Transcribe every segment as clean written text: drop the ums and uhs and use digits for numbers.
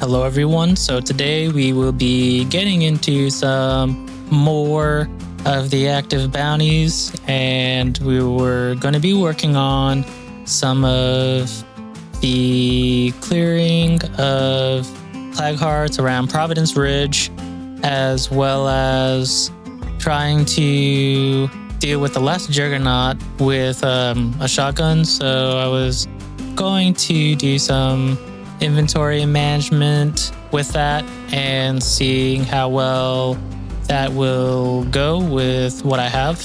Hello everyone, so today we will be getting into some more of the active bounties, and we were going to be working on some of the clearing of flag hearts around Providence Ridge, as well as trying to deal with the last Juggernaut with a shotgun. So I was going to do some inventory management with that and seeing how well that will go with what I have.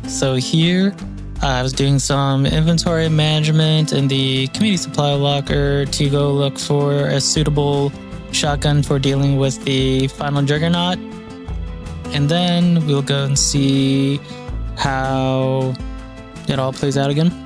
So here I was doing some inventory management in the community supply locker to go look for a suitable shotgun for dealing with the final Juggernaut. And then we'll go and see how it all plays out again.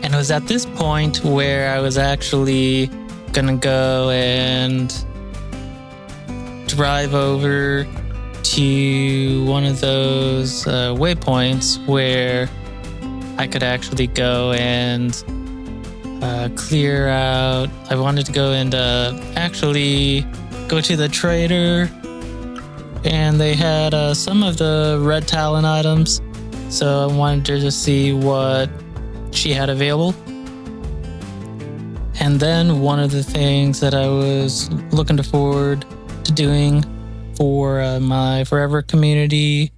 And it was at this point where I was actually gonna go and drive over to one of those waypoints where I could actually go and clear out. I wanted to go and actually go to the trader, and they had some of the red talent items, so I wanted to just see what she had available. And then one of the things that I was looking forward to doing for my forever community,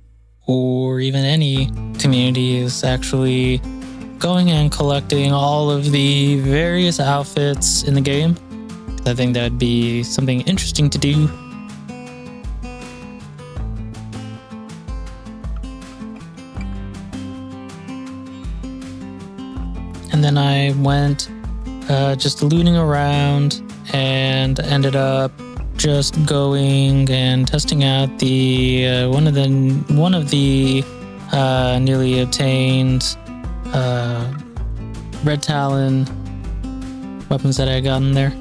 or even any community, is actually going and collecting all of the various outfits in the game. I think that'd be something interesting to do. And then I went just looting around and ended up just going and testing out the one of the newly obtained red talon weapons that I got in there.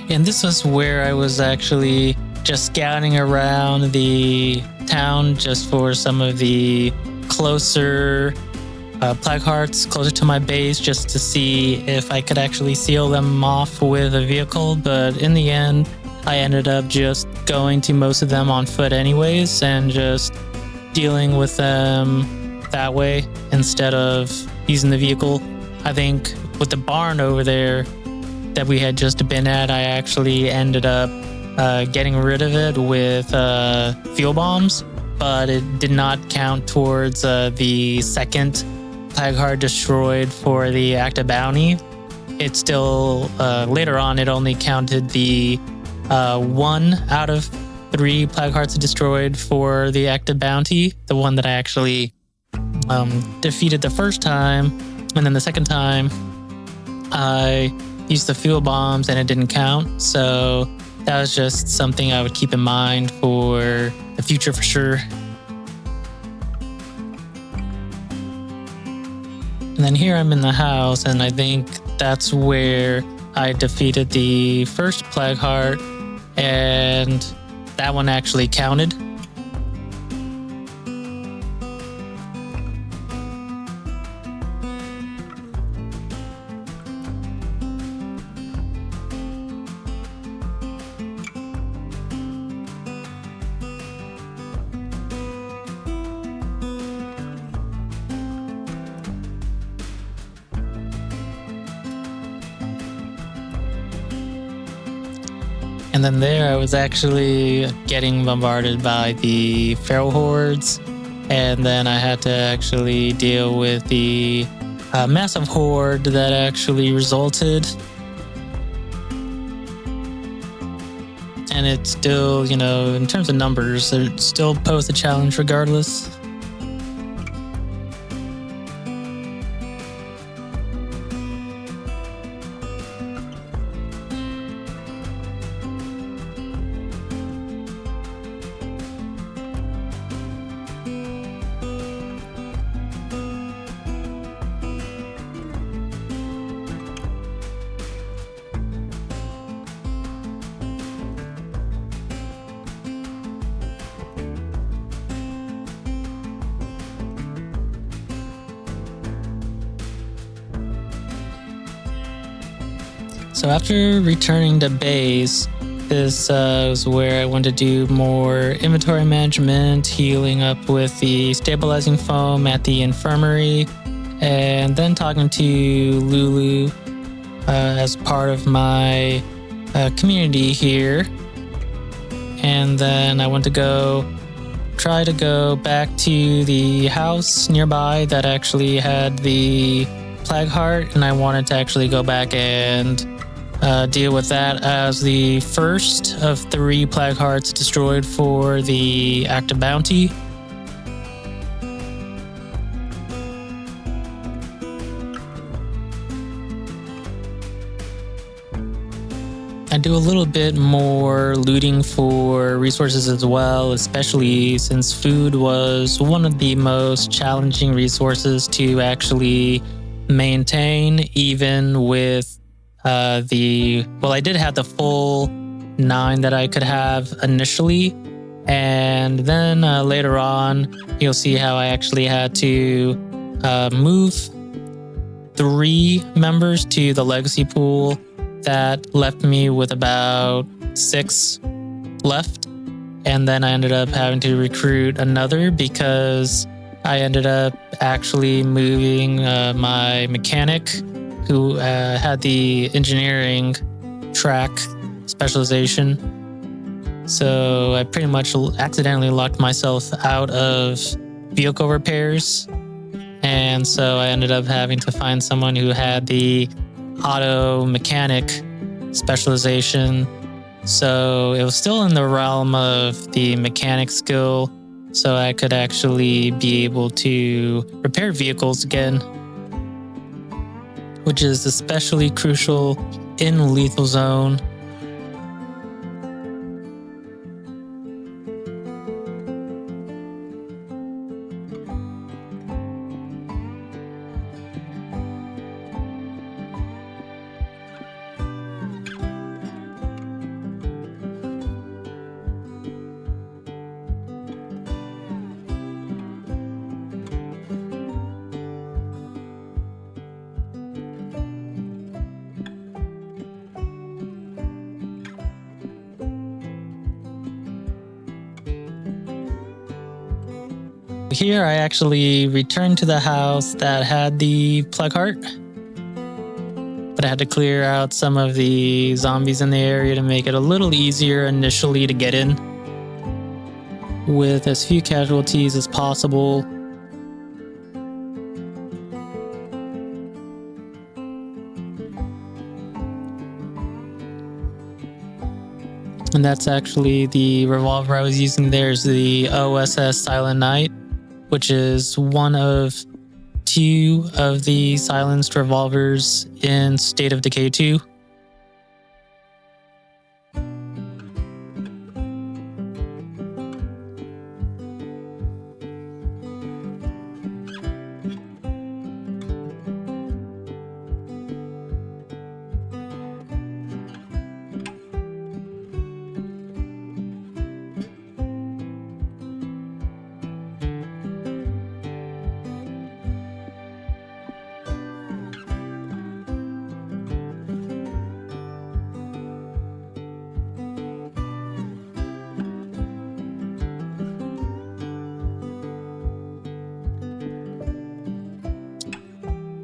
And this was where I was actually just scouting around the town just for some of the closer plague hearts closer to my base just to see if I could actually seal them off with a vehicle, but in the end, I ended up just going to most of them on foot anyways and just dealing with them that way instead of using the vehicle. I think with the barn over there that we had just been at, I actually ended up getting rid of it with fuel bombs, but it did not count towards the second plague heart destroyed for the active bounty. It still, later on, it only counted the 1 out of 3 plague hearts destroyed for the active bounty, the one that I actually defeated the first time, and then the second time I used the fuel bombs and it didn't count. So that was just something I would keep in mind for the future for sure. And then here I'm in the house, and I think that's where I defeated the first plague heart, and that one actually counted. And then there I was actually getting bombarded by the feral hordes, and then I had to actually deal with the massive horde that actually resulted. And it still, in terms of numbers, it still posed a challenge regardless. So after returning to base, this was where I wanted to do more inventory management, healing up with the stabilizing foam at the infirmary, and then talking to Lulu as part of my community here. And then I want to try to go back to the house nearby that actually had the plague heart, and I wanted to actually go back and deal with that as the first of 3 plague hearts destroyed for the active bounty. I do a little bit more looting for resources as well, especially since food was one of the most challenging resources to actually maintain, even with I did have the full 9 that I could have initially, and then later on you'll see how I actually had to move 3 members to the legacy pool. That left me with about 6 left, and then I ended up having to recruit another because I ended up actually moving my mechanic who had the engineering track specialization. So I pretty much accidentally locked myself out of vehicle repairs. And so I ended up having to find someone who had the auto mechanic specialization. So it was still in the realm of the mechanic skill, so I could actually be able to repair vehicles again, which is especially crucial in lethal zone. here I actually returned to the house that had the plague heart. But I had to clear out some of the zombies in the area to make it a little easier initially to get in, with as few casualties as possible. And that's actually the revolver I was using there is the OSS Silent Night, which is one of 2 of the silenced revolvers in State of Decay 2.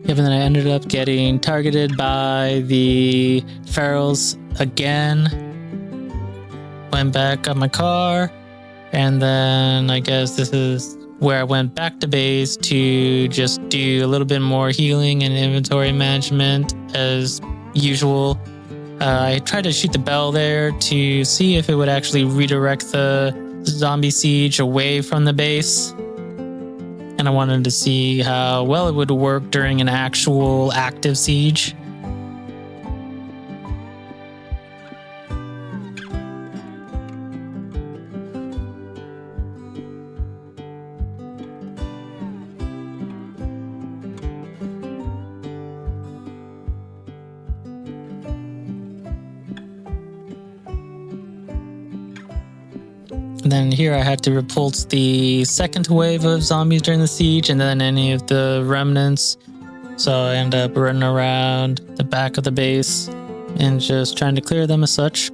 Yep, and then I ended up getting targeted by the ferals again. Went back on my car, and then I guess this is where I went back to base to just do a little bit more healing and inventory management as usual. I tried to shoot the bell there to see if it would actually redirect the zombie siege away from the base. And I wanted to see how well it would work during an actual active siege. And then here I had to repulse the second wave of zombies during the siege and then any of the remnants. So I ended up running around the back of the base and just trying to clear them as such.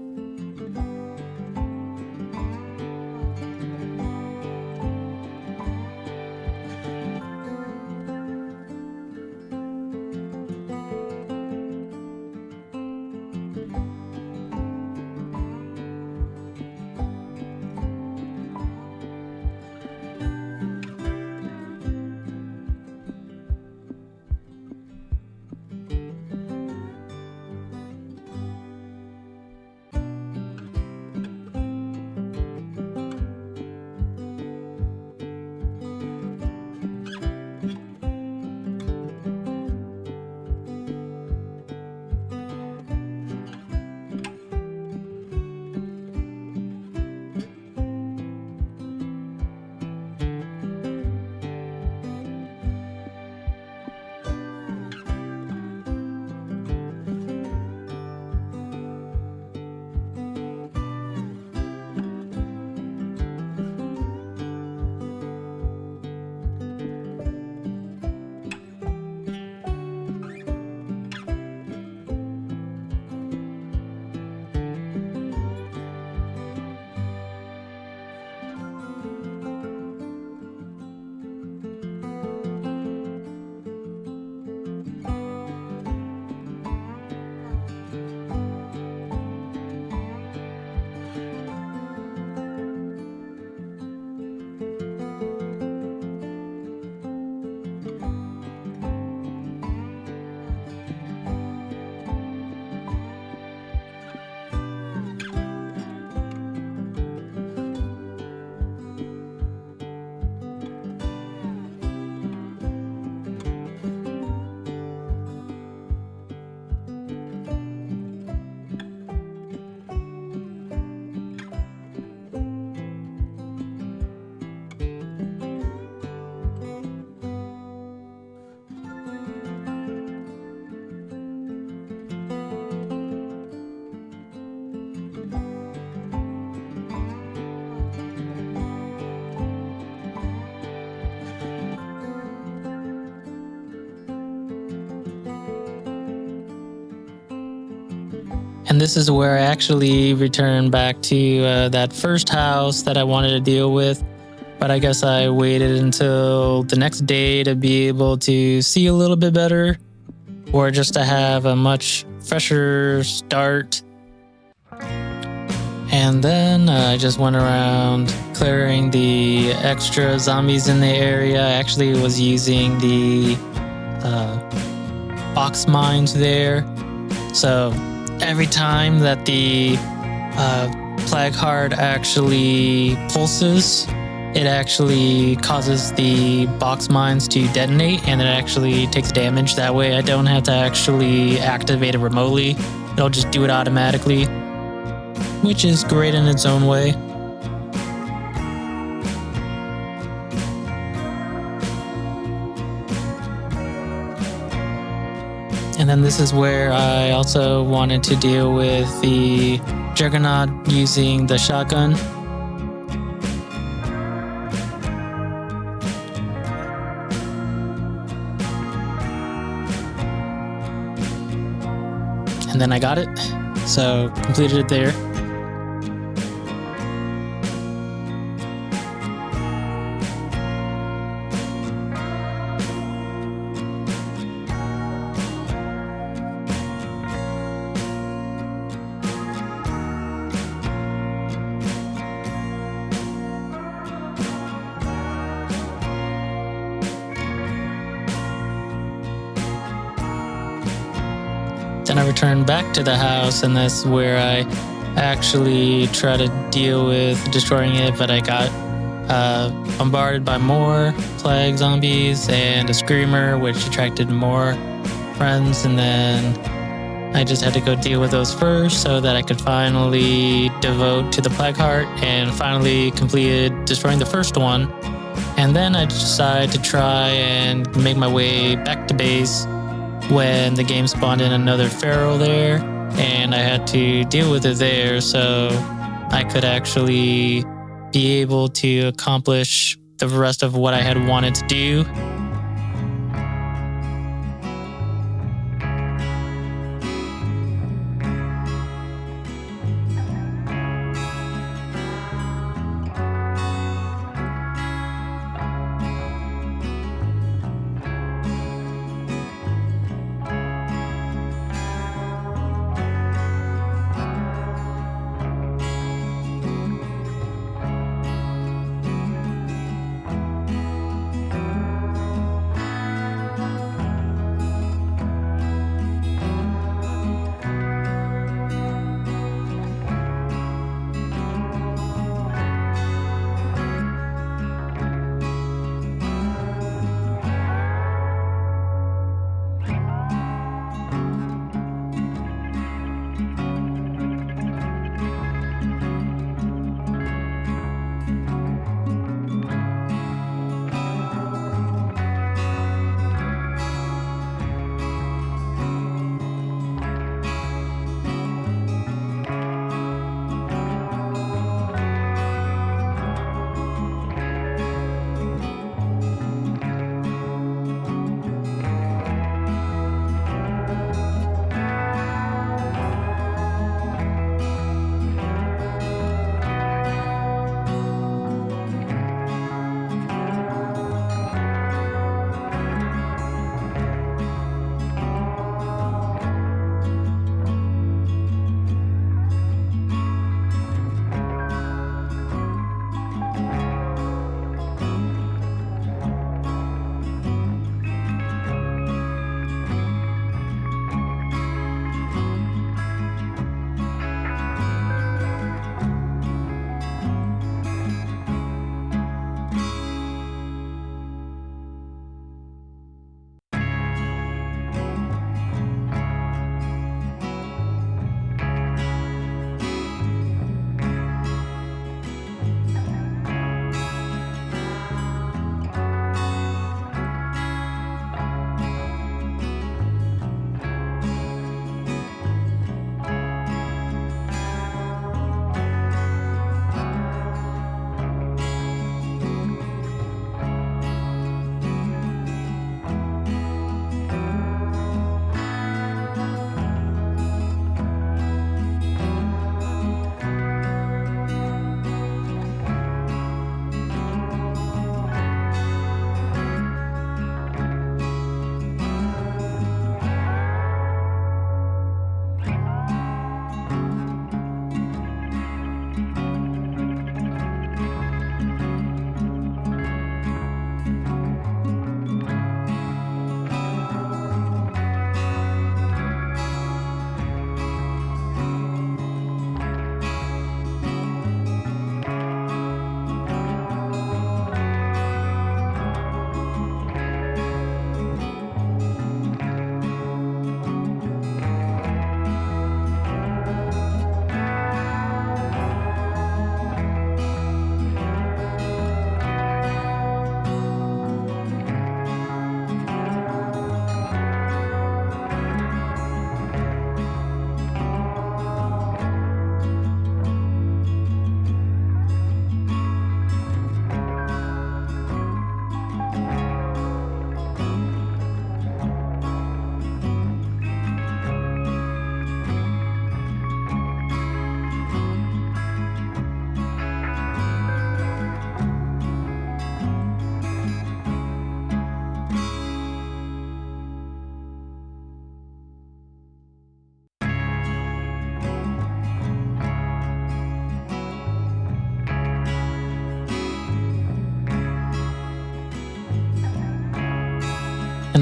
And this is where I actually returned back to that first house that I wanted to deal with. but I guess I waited until the next day to be able to see a little bit better, or just to have a much fresher start. And then I just went around clearing the extra zombies in the area. I actually was using the box mines there. So every time that the plague heart actually pulses, it actually causes the box mines to detonate, and it actually takes damage. That way I don't have to actually activate it remotely. It'll just do it automatically, which is great in its own way. And then this is where I also wanted to deal with the Juggernaut using the shotgun. And then I got it, so completed it there. Then I returned back to the house, and that's where I actually tried to deal with destroying it, but I got bombarded by more plague zombies and a screamer, which attracted more friends, and then I just had to go deal with those first so that I could finally devote to the plague heart and finally completed destroying the first one. And then I decided to try and make my way back to base when the game spawned in another feral there, and I had to deal with it there so I could actually be able to accomplish the rest of what I had wanted to do.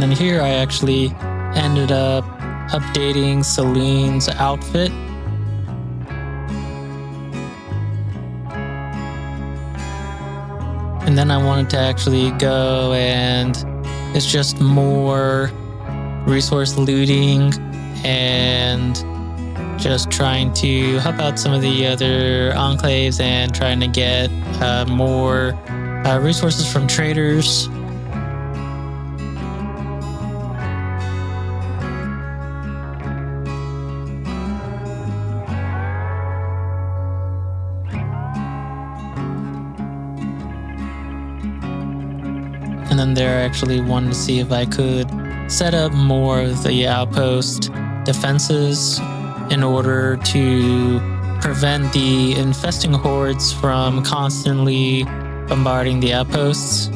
then here I actually ended up updating Celine's outfit. And then I wanted to actually go, and it's just more resource looting and just trying to help out some of the other enclaves and trying to get more resources from traders. And then there I actually wanted to see if I could set up more of the outpost defenses in order to prevent the infesting hordes from constantly bombarding the outposts.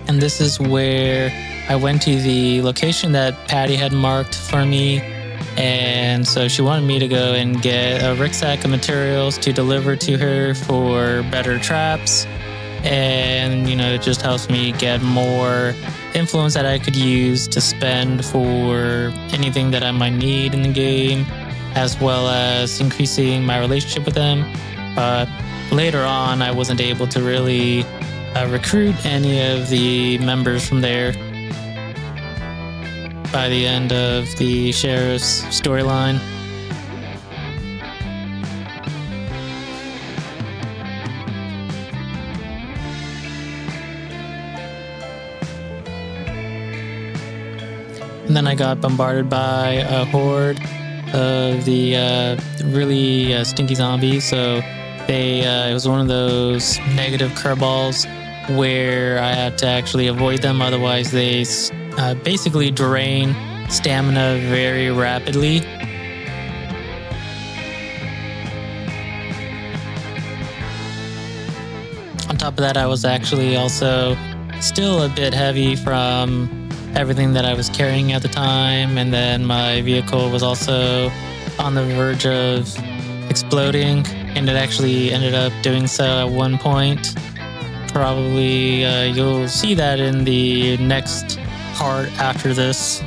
And this is where I went to the location that Patty had marked for me. And so she wanted me to go and get a rucksack of materials to deliver to her for better traps. And, it just helps me get more influence that I could use to spend for anything that I might need in the game, as well as increasing my relationship with them. But later on, I wasn't able to really recruit any of the members from there by the end of the sheriff's storyline. And then I got bombarded by a horde of the really stinky zombies. So it was one of those negative curveballs where I had to actually avoid them. Otherwise, they basically drain stamina very rapidly. On top of that, I was actually also still a bit heavy from everything that I was carrying at the time, and then my vehicle was also on the verge of exploding, and it actually ended up doing so at one point. Probably you'll see that in the next part after this.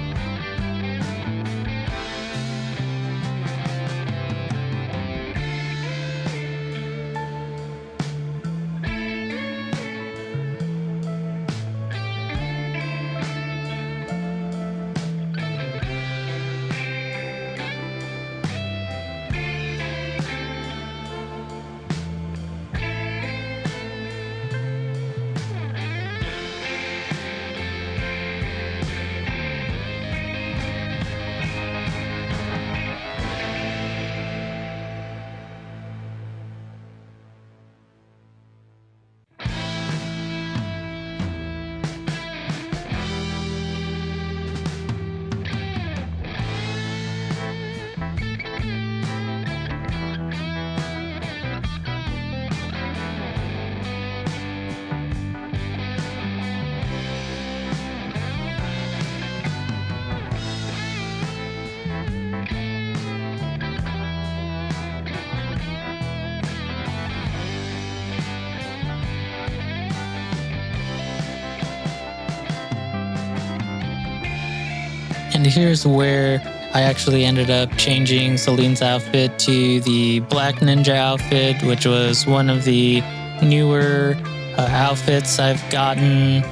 And here's where I actually ended up changing Celine's outfit to the Black Ninja outfit, which was one of the newer outfits I've gotten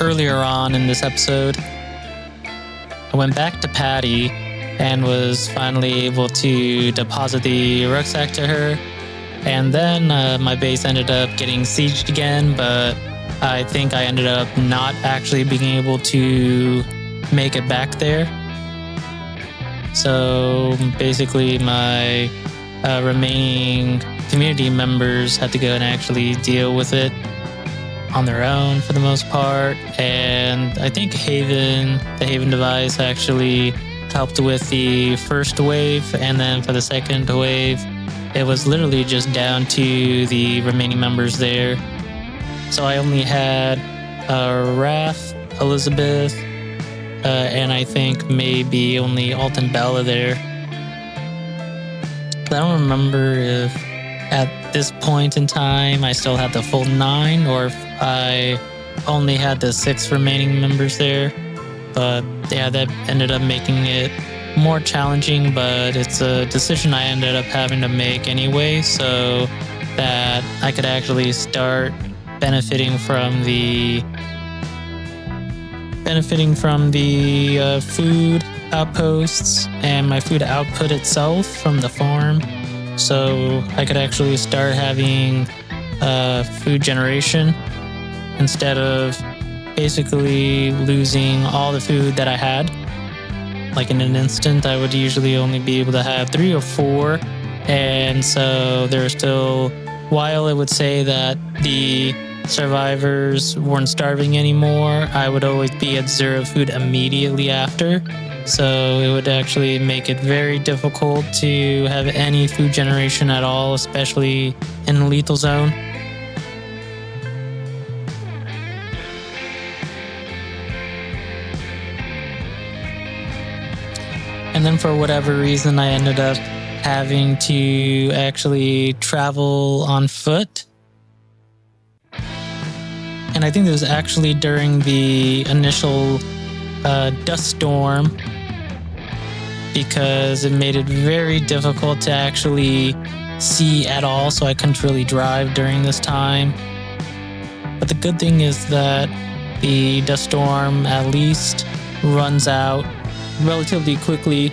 earlier on in this episode. I went back to Patty and was finally able to deposit the rucksack to her. And then my base ended up getting sieged again, but I think I ended up not actually being able to make it back there. So basically my remaining community members had to go and actually deal with it on their own for the most part. And I think the Haven device actually helped with the first wave, and then for the second wave it was literally just down to the remaining members there. So I only had Raph, Elizabeth, and I think maybe only Alt and Bella there. I don't remember if at this point in time I still had the full 9 or if I only had the 6 remaining members there. But yeah, that ended up making it more challenging, but it's a decision I ended up having to make anyway, so that I could actually start benefiting from the food outposts and my food output itself from the farm. So I could actually start having food generation instead of basically losing all the food that I had. Like in an instant, I would usually only be able to have 3 or 4. And so there's still, while it would say that the survivors weren't starving anymore, I would always be at 0 food immediately after. So it would actually make it very difficult to have any food generation at all, especially in the lethal zone. And then for whatever reason, I ended up having to actually travel on foot. And I think it was actually during the initial dust storm, because it made it very difficult to actually see at all, so I couldn't really drive during this time. But the good thing is that the dust storm at least runs out relatively quickly.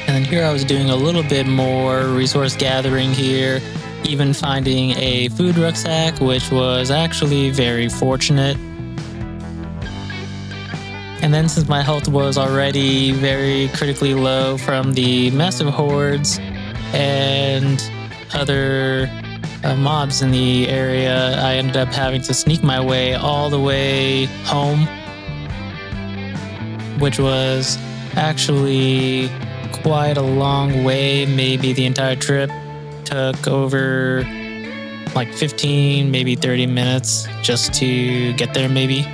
And then here I was doing a little bit more resource gathering here, even finding a food rucksack, which was actually very fortunate. And then since my health was already very critically low from the massive hordes and other mobs in the area, I ended up having to sneak my way all the way home, which was actually quite a long way. Maybe the entire trip took over like 15, maybe 30 minutes just to get there maybe.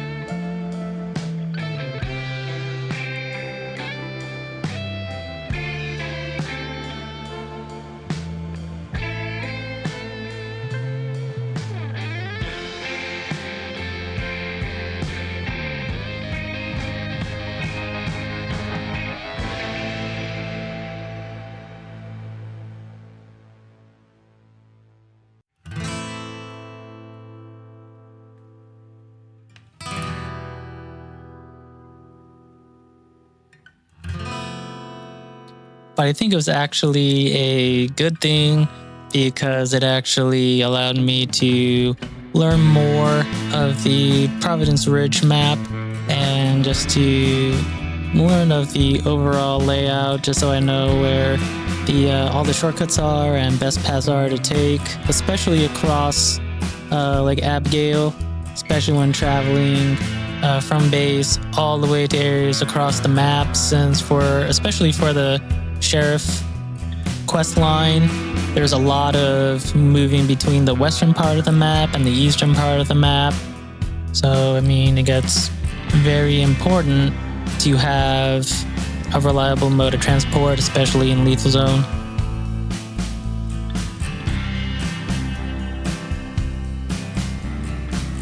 But I think it was actually a good thing because it actually allowed me to learn more of the Providence Ridge map and just to learn of the overall layout, just so I know where all the shortcuts are and best paths are to take, especially across like Abigail, especially when traveling from base all the way to areas across the map, since especially for the sheriff quest line, there's a lot of moving between the western part of the map and the eastern part of the map. So, I mean, it gets very important to have a reliable mode of transport, especially in lethal zone.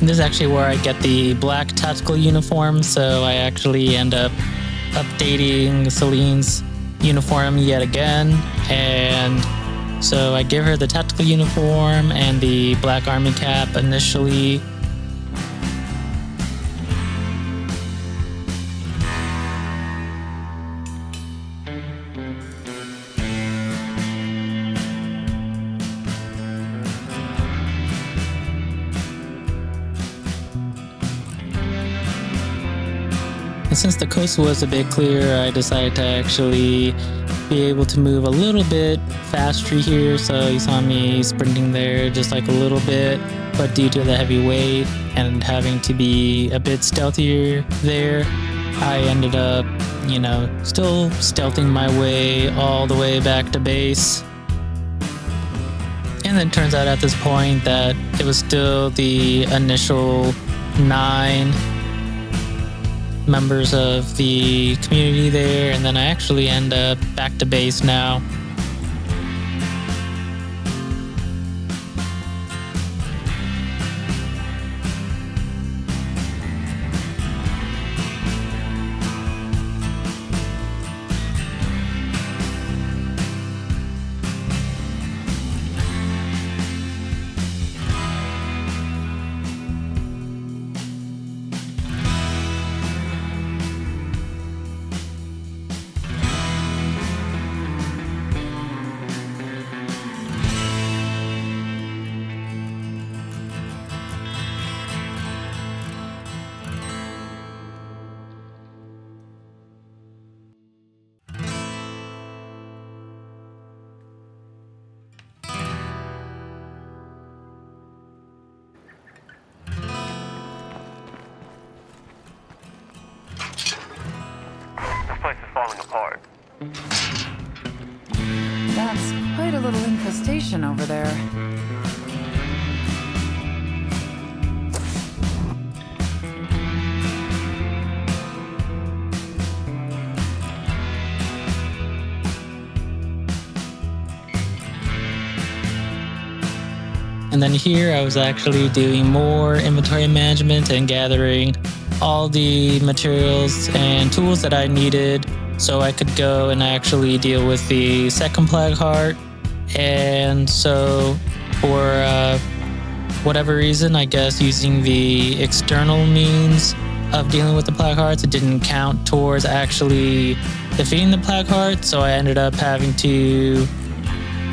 And this is actually where I get the black tactical uniform, so I actually end up updating Celine's uniform yet again, and so I give her the tactical uniform and the black army cap initially. And since the coast was a bit clearer, I decided to actually be able to move a little bit faster here. So you saw me sprinting there just like a little bit, but due to the heavy weight and having to be a bit stealthier there, I ended up, still stealthing my way all the way back to base. And then it turns out at this point that it was still the initial 9 members of the community there, and then I actually end up back to base now. That's quite a little infestation over there. And then here I was actually doing more inventory management and gathering all the materials and tools that I needed so I could go and actually deal with the second plague heart. And so for whatever reason, I guess using the external means of dealing with the plague hearts, it didn't count towards actually defeating the plague heart. So I ended up having to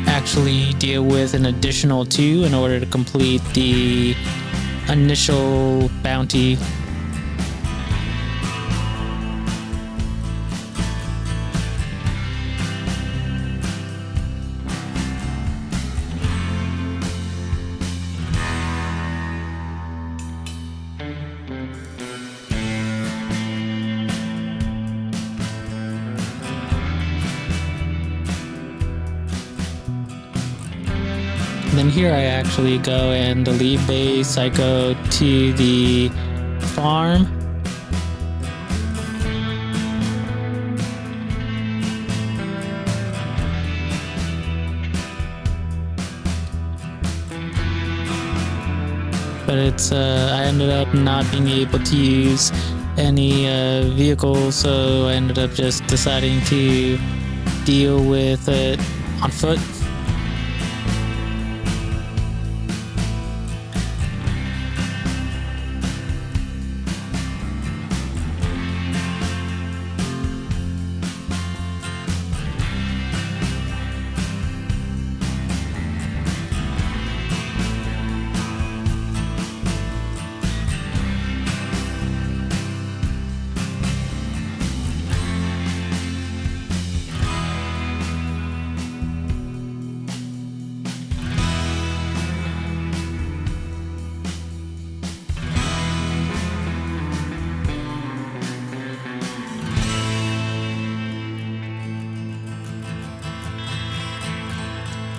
actually deal with an additional 2 in order to complete the initial bounty. Then here I actually go and leave base. I go to the farm. But I ended up not being able to use any vehicles, so I ended up just deciding to deal with it on foot.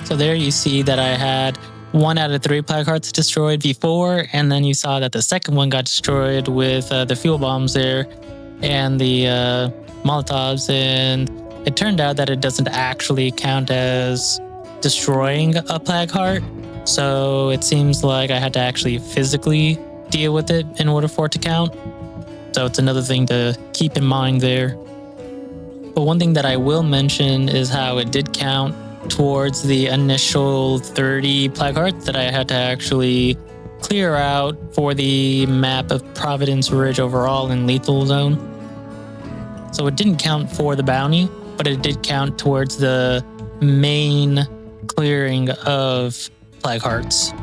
So there you see that I had 1 out of 3 plague hearts destroyed before, and then you saw that the second one got destroyed with the fuel bombs there and the Molotovs, and it turned out that it doesn't actually count as destroying a plague heart. So it seems like I had to actually physically deal with it in order for it to count. So it's another thing to keep in mind there. But one thing that I will mention is how it did count towards the initial 30 plague hearts that I had to actually clear out for the map of Providence Ridge overall in Lethal Zone. So it didn't count for the bounty, but it did count towards the main clearing of plague hearts.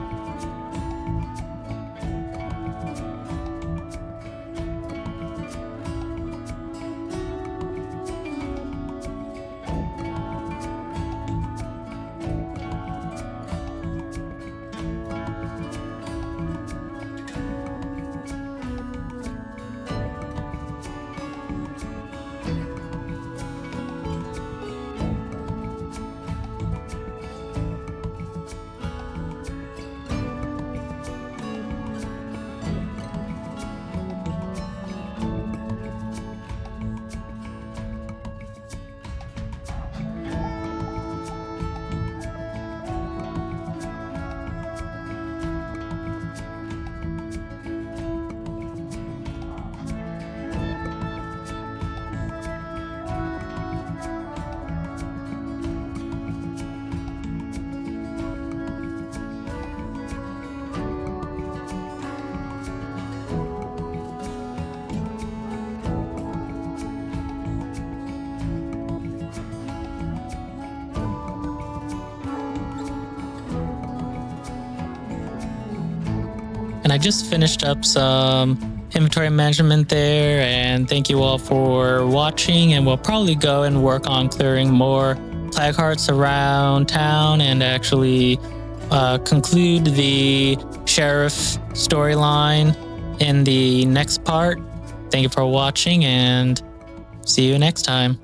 And I just finished up some inventory management there, and thank you all for watching, and we'll probably go and work on clearing more plague hearts around town and actually conclude the sheriff storyline in the next part. Thank you for watching, and see you next time.